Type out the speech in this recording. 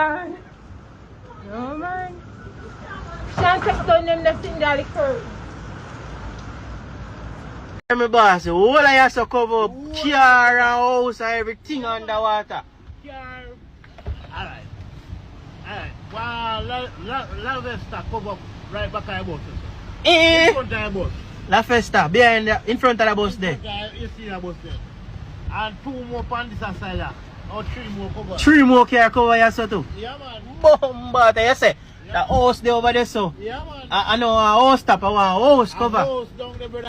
man. No man. Can't take down them that's in the curve. My boss, all I have to cover up car and house and everything underwater. Alright. Well, La Vesta cover up right back of the bus. In front of the bus. La Festa, behind in front of the bus there. You see the bus there. And 2 more on this side. Or 3 more cover. 3 more car cover here so too. Yeah man. Bomba, you say. The house there over there so. Yeah man. I know a house top, I want a house cover. House down there, brother.